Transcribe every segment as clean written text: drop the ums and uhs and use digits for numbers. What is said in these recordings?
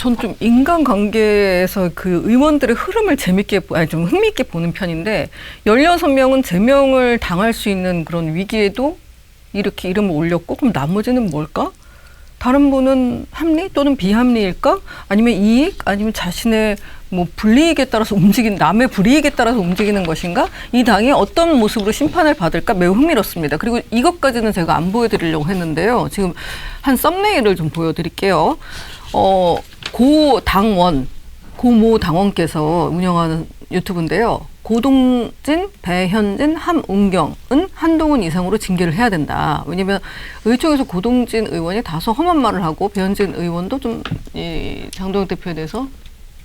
전 좀 인간관계에서 그 의원들의 흐름을 좀 흥미있게 보는 편인데 16명은 제명을 당할 수 있는 그런 위기에도 이렇게 이름을 올렸고 그럼 나머지는 뭘까? 다른 분은 합리 또는 비합리일까? 아니면 이익? 아니면 자신의 뭐 불이익에 따라서 남의 불이익에 따라서 움직이는 것인가? 이 당이 어떤 모습으로 심판을 받을까? 매우 흥미롭습니다. 그리고 이것까지는 제가 안 보여드리려고 했는데요. 지금 한 썸네일을 좀 보여드릴게요. 고 모 당원께서 운영하는 유튜브인데요. 고동진, 배현진, 함운경은 한동훈 이상으로 징계를 해야 된다. 왜냐하면 의총에서 고동진 의원이 다소 험한 말을 하고 배현진 의원도 좀 이 장동혁 대표에 대해서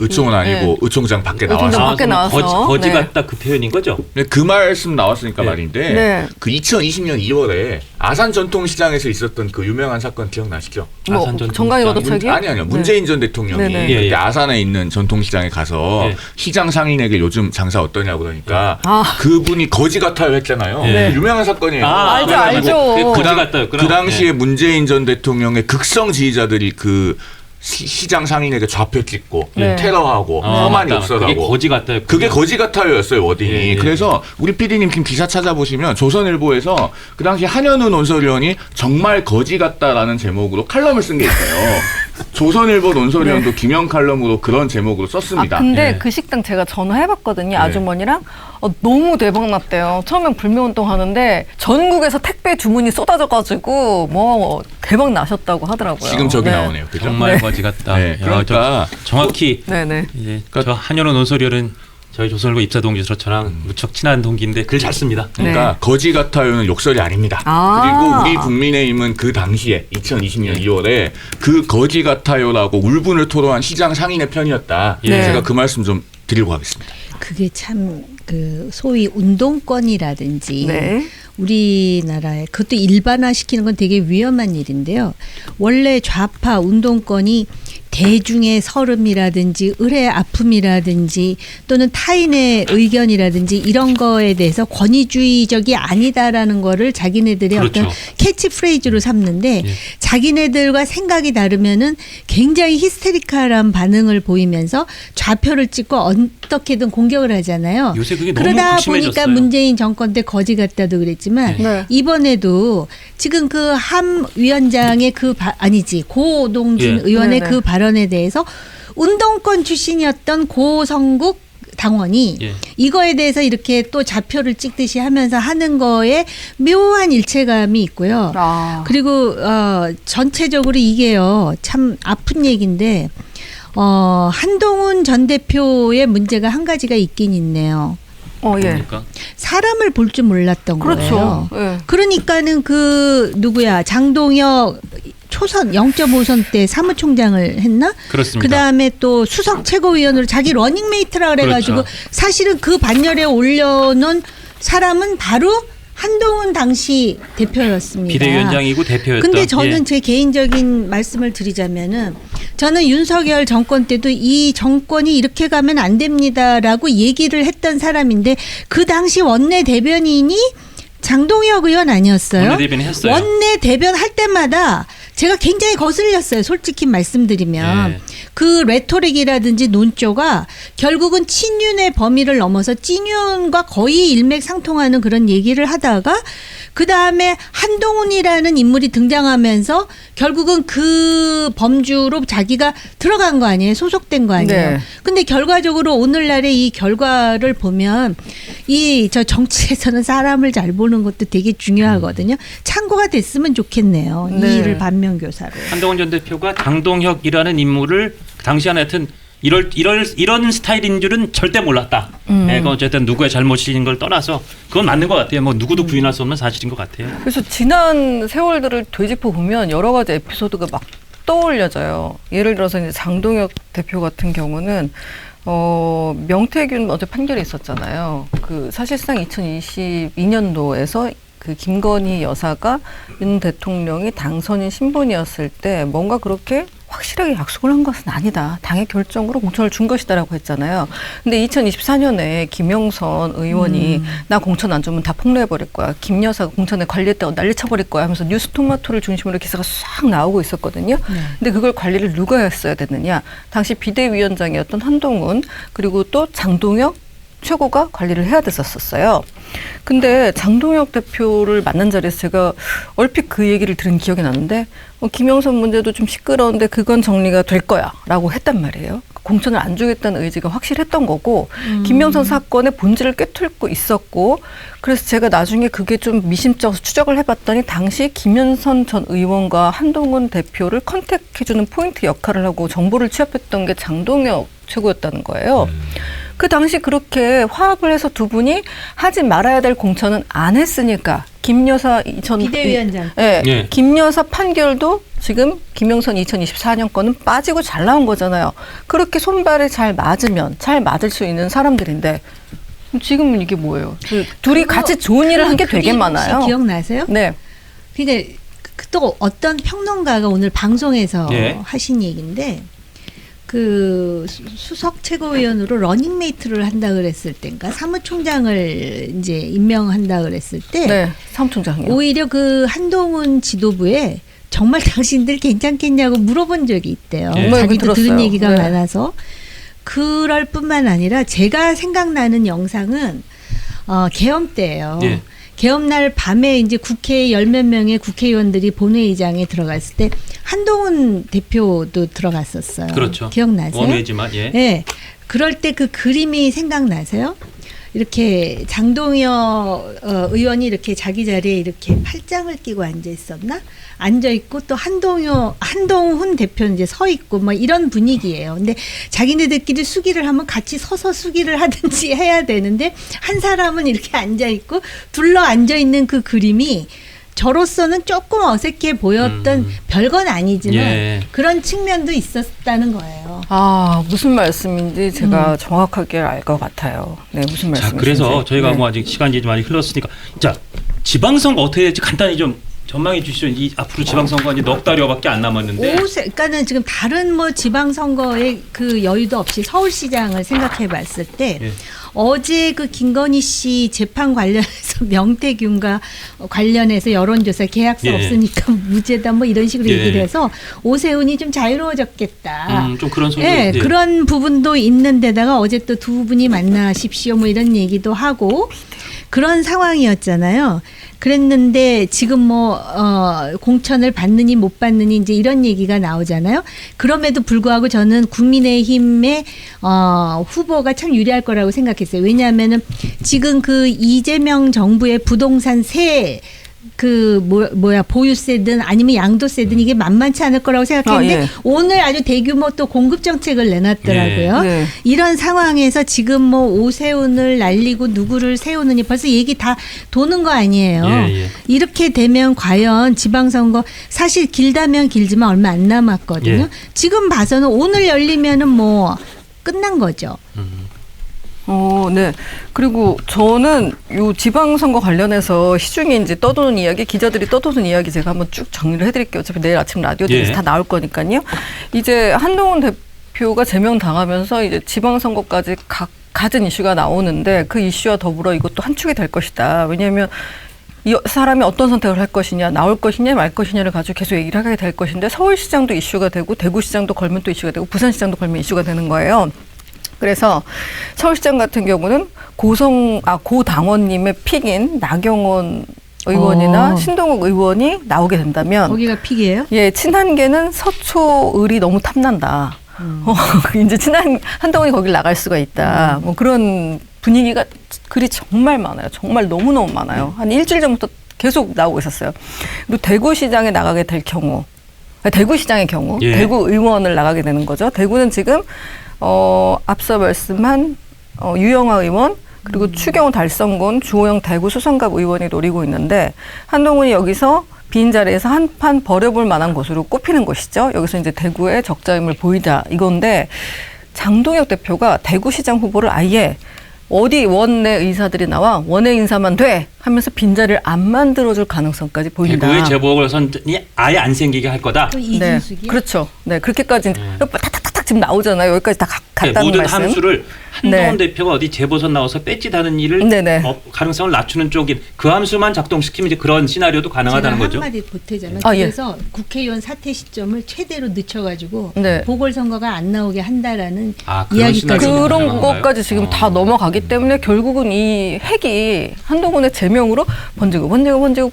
의총은 아니고 네. 의총장 밖에 의총장 나와서 밖에 나와서 거지 같다 그 표현인 거죠? 네, 그 말씀 나왔으니까 네. 말인데 네. 그 2020년 2월에 아산 전통시장에서 있었던 그 유명한 사건 기억나시죠? 뭐 아산 전통시장. 정강이 얻어차기? 아니요. 문재인 전 대통령이 네네. 그때 예, 예. 아산에 있는 전통시장에 가서 예. 시장 상인에게 요즘 장사 어떠냐고 그러니까 아. 그분이 거지 같아요 했잖아요. 네. 유명한 사건이에요. 알죠, 알죠. 거지 당- 같다였구나. 그 당시에 문재인 전 대통령의 극성 지지자들이 그 시장 상인에게 좌표 찍고 네. 테러하고 험한 맞다. 욕설하고 그게 거지 같다였구나. 그게 거지 같아요였어요 워딩이. 예, 예. 그래서 우리 PD님 지금 기사 찾아보시면 조선일보에서 그 당시 한현우 논설위원이 정말 거지 같다라는 제목으로 칼럼을 쓴 게 있어요. 조선일보 논설위원도 김영 칼럼으로 그런 제목으로 썼습니다. 근데 예. 그 식당 제가 전화해봤거든요. 네. 아주머니랑. 너무 대박 났대요. 처음엔 불매운동 하는데 전국에서 택배 주문이 쏟아져가지고 뭐 대박 나셨다고 하더라고요. 지금 저기 네. 나오네요. 그죠? 정말 네. 거지 같다. 네, 야, 그러니까 정확히 네네. 이제 저 한현우 논설위원은 저희 조선일보 입사 동기로 저랑 무척 친한 동기인데 글 잘 씁니다. 그러니까 네. 거지 같아요는 욕설이 아닙니다. 아. 그리고 우리 국민의힘은 그 당시에 2020년 2월에 그 거지 같아요라고 울분을 토로한 시장 상인의 편이었다. 네. 제가 그 말씀 좀 드리고 가겠습니다. 그게 참 그 소위 운동권이라든지 네. 우리나라에 그것도 일반화시키는 건 되게 위험한 일인데요. 원래 좌파 운동권이 대중의 서름이라든지 을의 아픔이라든지 또는 타인의 의견이라든지 이런 거에 대해서 권위주의적이 아니다라는 거를 자기네들의 그렇죠. 어떤 캐치프레이즈로 삼는데 예. 자기네들과 생각이 다르면은 굉장히 히스테리컬한 반응을 보이면서 좌표를 찍고 어떻게든 공격을 하잖아요. 요새 그게 너무 그러다 극심해졌어요. 보니까 문재인 정권 때 거지 같다도 그랬지만 네. 이번에도 지금 그 함 위원장의 고동진 예. 의원의 네네. 그 발언에 대해서 운동권 출신이었던 고성국 당원이 예. 이거에 대해서 이렇게 또 좌표를 찍듯이 하면서 하는 거에 묘한 일체감이 있고요. 아. 그리고 전체적으로 이게요 참 아픈 얘기인데 한동훈 전 대표의 문제가 한 가지가 있긴 있네요. 예. 그러니까 사람을 볼 줄 몰랐던 그렇죠. 거예요. 예. 그러니까는 그 누구야 장동혁 초선 0.5선 때 사무총장을 했나? 그렇습니다. 그다음에 또 수석 최고위원으로 자기 러닝메이트라 그래가지고 그렇죠. 사실은 그 반열에 올려놓은 사람은 바로 한동훈 당시 대표였습니다. 비대위원장이고 대표였던. 근데 저는 예. 제 개인적인 말씀을 드리자면은 저는 윤석열 정권 때도 이 정권이 이렇게 가면 안 됩니다라고 얘기를 했던 사람인데 그 당시 원내 대변인이 장동혁 의원 아니었어요? 원내대변인 했어요. 원내 대변 할 때마다 제가 굉장히 거슬렸어요. 솔직히 말씀드리면. 예. 그 레토릭이라든지 논조가 결국은 친윤의 범위를 넘어서 찐윤과 거의 일맥상통하는 그런 얘기를 하다가 그다음에 한동훈이라는 인물이 등장하면서 결국은 그 범주로 자기가 들어간 거 아니에요? 소속된 거 아니에요? 네. 근데 결과적으로 오늘날의 이 결과를 보면 이 저 정치에서는 사람을 잘 보는 것도 되게 중요하거든요. 참고가 됐으면 좋겠네요. 네. 이 일을 반면교사로. 한동훈 전 대표가 장동혁이라는 인물을 당시 하여튼 이런 스타일인 줄은 절대 몰랐다. 네, 그 어쨌든 누구의 잘못인 걸 떠나서 그건 맞는 것 같아요. 뭐 누구도 부인할 수 없는 사실인 것 같아요. 그래서 지난 세월들을 되짚어 보면 여러 가지 에피소드가 막 떠올려져요. 예를 들어서 이제 장동혁 대표 같은 경우는 명태균 어제 판결이 있었잖아요. 그 사실상 2022년도에서 그 김건희 여사가 윤 대통령이 당선인 신분이었을 때 뭔가 그렇게 확실하게 약속을 한 것은 아니다. 당의 결정으로 공천을 준 것이다라고 했잖아요. 근데 2024년에 김영선 의원이 나 공천 안 주면 다 폭로해버릴 거야. 김 여사가 공천에 관리했다고 난리쳐버릴 거야 하면서 뉴스토마토를 중심으로 기사가 싹 나오고 있었거든요. 근데 그걸 관리를 누가 했어야 됐느냐. 당시 비대위원장이었던 한동훈 그리고 또 장동혁 최고가 관리를 해야 됐었어요. 근데 장동혁 대표를 만난 자리에서 제가 얼핏 그 얘기를 들은 기억이 나는데 김영선 문제도 좀 시끄러운데 그건 정리가 될 거야 라고 했단 말이에요. 공천을 안 주겠다는 의지가 확실했던 거고 김영선 사건의 본질을 꿰뚫고 있었고 그래서 제가 나중에 그게 좀 미심쩍어서 추적을 해봤더니 당시 김영선 전 의원과 한동훈 대표를 컨택해주는 포인트 역할을 하고 정보를 취합했던 게 장동혁 최고였다는 거예요. 그 당시 그렇게 화합을 해서 두 분이 하지 말아야 될 공천은 안 했으니까 김 여사 비대위원장. 네, 예. 김 여사 판결도 지금 김영선 2024년 거는 빠지고 잘 나온 거잖아요. 그렇게 손발이 잘 맞으면 잘 맞을 수 있는 사람들인데 지금은 이게 뭐예요? 둘이 같이 좋은 일을 한 게 되게 많아요. 기억나세요? 네. 근데 또 어떤 평론가가 오늘 방송에서 예. 하신 얘기인데 그 수석 최고위원으로 러닝메이트를 한다 그랬을 때인가 사무총장을 이제 임명한다 그랬을 때 네, 사무총장이요. 오히려 그 한동훈 지도부에 정말 당신들 괜찮겠냐고 물어본 적이 있대요. 예. 자기도 들은 들었어요. 얘기가 네. 많아서 그럴 뿐만 아니라 제가 생각나는 영상은 계엄 때예요. 예. 계엄날 밤에 이제 국회 열 몇 명의 국회의원들이 본회의장에 들어갔을 때 한동훈 대표도 들어갔었어요. 그렇죠. 기억나세요? 원외지만 예. 네. 그럴 때 그 그림이 생각나세요? 이렇게 장동혁 의원이 이렇게 자기 자리에 이렇게 팔짱을 끼고 앉아 있었나? 앉아 있고 또 한동훈 대표는 이제 서 있고 뭐 이런 분위기예요. 근데 자기네들끼리 수기를 하면 같이 서서 수기를 하든지 해야 되는데 한 사람은 이렇게 앉아 있고 둘러 앉아 있는 그 그림이 저로서는 조금 어색해 보였던 별건 아니지만 예. 그런 측면도 있었다는 거예요. 아, 무슨 말씀인지 제가 정확하게 알 것 같아요. 네, 무슨 자, 말씀이신지. 그래서 저희가 네. 뭐 아직 시간이 좀 많이 흘렀으니까 자, 지방선거 어떻게 될지 간단히 좀 전망해 주시죠. 이 앞으로 지방선거가 이제 넉 달여밖에 안 남았는데. 그러니까는 지금 다른 뭐 지방선거의 그 여유도 없이 서울시장을 생각해 봤을 때 예. 어제 그 김건희 씨 재판 관련해서 명태균과 관련해서 여론조사 계약서 예. 없으니까 무죄다 뭐 이런 식으로 예. 얘기를 해서 오세훈이 좀 자유로워졌겠다. 좀 그런 소리. 예, 그런 부분도 있는데다가 어제 또 두 분이 만나십시오 뭐 이런 얘기도 하고 그런 상황이었잖아요. 그랬는데 지금 뭐 공천을 받느니 못 받느니 이제 이런 얘기가 나오잖아요. 그럼에도 불구하고 저는 국민의힘의 후보가 참 유리할 거라고 생각했어요. 왜냐하면은 지금 그 이재명 정부의 부동산 보유세든 아니면 양도세든 이게 만만치 않을 거라고 생각했는데 예. 오늘 아주 대규모 또 공급 정책을 내놨더라고요. 네. 이런 상황에서 지금 뭐 오세훈을 날리고 누구를 세우느니 벌써 얘기 다 도는 거 아니에요. 예, 예. 이렇게 되면 과연 지방선거 사실 길다면 길지만 얼마 안 남았거든요. 예. 지금 봐서는 오늘 열리면은 뭐 끝난 거죠. 네. 그리고 저는 요 지방선거 관련해서 시중에 이제 떠도는 이야기, 기자들이 떠도는 이야기 제가 한번 쭉 정리를 해드릴게요. 어차피 내일 아침 라디오에서 예. 다 나올 거니까요. 이제 한동훈 대표가 제명당하면서 이제 지방선거까지 갖은 이슈가 나오는데 그 이슈와 더불어 이것도 한 축이 될 것이다. 왜냐하면 이 사람이 어떤 선택을 할 것이냐, 나올 것이냐, 말 것이냐를 가지고 계속 얘기를 하게 될 것인데 서울시장도 이슈가 되고 대구시장도 걸면 또 이슈가 되고 부산시장도 걸면 이슈가 되는 거예요. 그래서 서울시장 같은 경우는 고 당원님의 픽인 나경원 의원이나 신동욱 의원이 나오게 된다면 거기가 픽이에요? 예, 친한계는 서초을이 너무 탐난다. 이제 한동훈이 거길 나갈 수가 있다. 뭐 그런 분위기가 글이 정말 많아요. 정말 너무너무 많아요. 한 일주일 전부터 계속 나오고 있었어요. 그리고 대구시장에 나가게 될 경우, 대구시장의 경우, 예. 대구 의원을 나가게 되는 거죠. 대구는 지금 앞서 말씀한 유영아 의원 그리고 추경호 달성군 주호영 대구 수성갑 의원이 노리고 있는데 한동훈이 여기서 빈 자리에서 한 판 버려볼 만한 곳으로 꼽히는 것이죠. 여기서 이제 대구의 적자임을 보이자 이건데 장동혁 대표가 대구시장 후보를 아예 어디 원내 의사들이 나와 원외 인사만 돼 하면서 빈자리를 안 만들어줄 가능성까지 보인다. 대구의 재보궐선이 아예 안 생기게 할 거다. 또 네, 이준숙이 그렇죠. 네, 그렇게까지 탁탁탁탁 지금 나오잖아요. 여기까지 다 갔다는 모든 말씀. 함수를 한동훈 네. 대표가 어디 재보선 나와서 뺏짓하는 일을 네네. 가능성을 낮추는 쪽인 그 함수만 작동시키면 이제 그런 시나리오도 가능하다는 제가 거죠. 한마디 보태자면 아, 예. 그래서 국회의원 사퇴 시점을 최대로 늦춰가지고 네. 보궐선거가 안 나오게 한다라는 아, 그런 이야기까지 시나리오도 그런 가능한가요? 것까지 지금 다 넘어가기 때문에 결국은 이 핵이 한동훈의 제명으로 번지고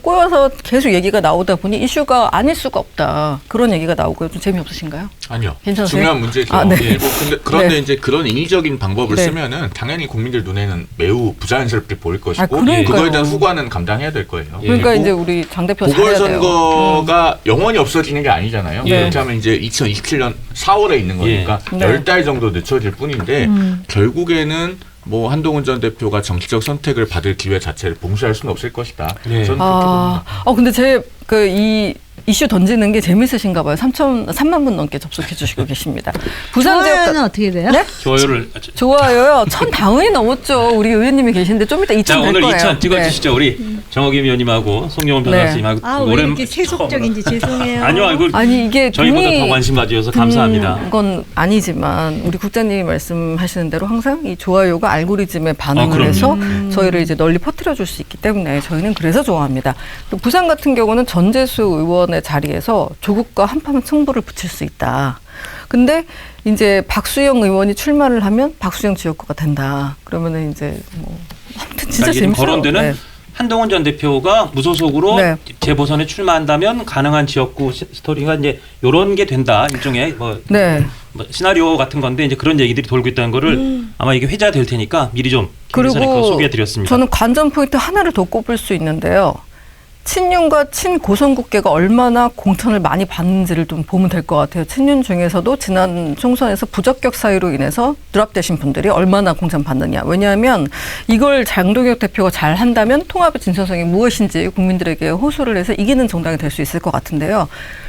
꼬여서 계속 얘기가 나오다 보니 이슈가 아닐 수가 없다. 그런 얘기가 나오고요. 좀 재미없으신가요? 아니요. 괜찮으세요? 중요한 문제죠. 아, 네. 예, 뭐 그런데 네. 이제 그런 인위적인 방법을 네. 쓰면은 당연히 국민들 눈에는 매우 부자연스럽게 보일 것이고 그러니까요. 그거에 대한 후과는 감당해야 될 거예요. 그러니까 그리고 이제 우리 장 대표 잘해야 돼요. 보궐선거가 영원히 없어지는 게 아니잖아요. 네. 그렇게 하면 이제 2027년 4월에 있는 거니까 네. 10달 정도 늦춰질 뿐인데 결국에는 뭐 한동훈 전 대표가 정치적 선택을 받을 기회 자체를 봉쇄할 수는 없을 것이다. 네. 저는 그렇게 봅니다. 근데 제 이 이슈 던지는 게 재밌으신가 봐요. 3만 분 넘게 접속해 주시고 계십니다. 부산 좋아요는 지역 어떻게 돼요? 네? 좋아요를 좋아요요. 1000 당연히 넘었죠. 우리 의원님이 계신데 좀 이따 2000 자 될 오늘 거예요. 2000 찍어주시죠. 우리 정호김 의원님하고 송영원 네. 변호사님하고 아, 왜 이렇게 세속적인지 죄송해요. 아니요, 이거 아니 이게 저희보다 돈이 더 관심 가져서 감사합니다. 건 아니지만 우리 국장님이 말씀하시는 대로 항상 이 좋아요가 알고리즘에 반응을 그럼요. 해서 저희를 이제 널리 퍼뜨려 줄 수 있기 때문에 저희는 그래서 좋아합니다. 또 부산 같은 경우는 전재수 의원의 자리에서 조국과 한판 승부를 붙일 수 있다. 근데 이제 박수영 의원이 출마를 하면 박수영 지역구가 된다. 그러면은 이제 뭐 아무튼 진짜 이게 재밌어요. 거론되는 네. 한동훈 전 대표가 무소속으로 네. 재보선에 출마한다면 가능한 지역구 스토리가 이제 이런 게 된다. 일종의 뭐 네. 시나리오 같은 건데 이제 그런 얘기들이 돌고 있다는 거를 아마 이게 회자될 테니까 미리 좀 그리고 소개해드렸습니다. 저는 관전 포인트 하나를 더 꼽을 수 있는데요. 친윤과 친고성국계가 얼마나 공천을 많이 받는지를 좀 보면 될 것 같아요. 친윤 중에서도 지난 총선에서 부적격 사유로 인해서 드랍되신 분들이 얼마나 공천 받느냐. 왜냐하면 이걸 장동혁 대표가 잘 한다면 통합의 진정성이 무엇인지 국민들에게 호소를 해서 이기는 정당이 될 수 있을 것 같은데요.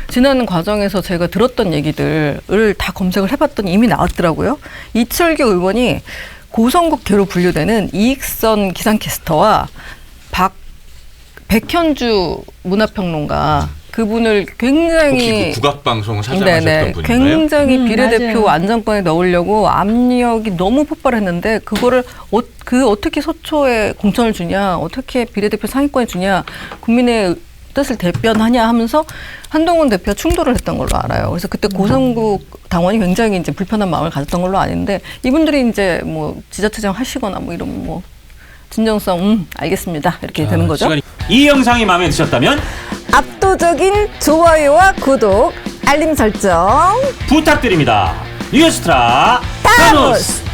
지난 과정에서 제가 들었던 얘기들을 다 검색을 해봤더니 이미 나왔더라고요. 이철규 의원이 고성국계로 분류되는 이익선 기상캐스터와 백현주 문화평론가 그분을 굉장히 혹시 그 국악방송 사장하셨던 분인가요? 굉장히 비례대표 맞아요. 안정권에 넣으려고 압력이 너무 폭발했는데 그거를 어떻게 서초에 공천을 주냐, 어떻게 비례대표 상위권에 주냐, 국민의 뜻을 대변하냐 하면서 한동훈 대표와 충돌을 했던 걸로 알아요. 그래서 그때 고성국 당원이 굉장히 이제 불편한 마음을 가졌던 걸로 아는데 이분들이 이제 뭐 지자체장 하시거나 뭐 이런 뭐 진정성 알겠습니다 이렇게 되는 거죠. 이 영상이 마음에 드셨다면 압도적인 좋아요와 구독, 알림 설정 부탁드립니다. 뉴스트라 타노스.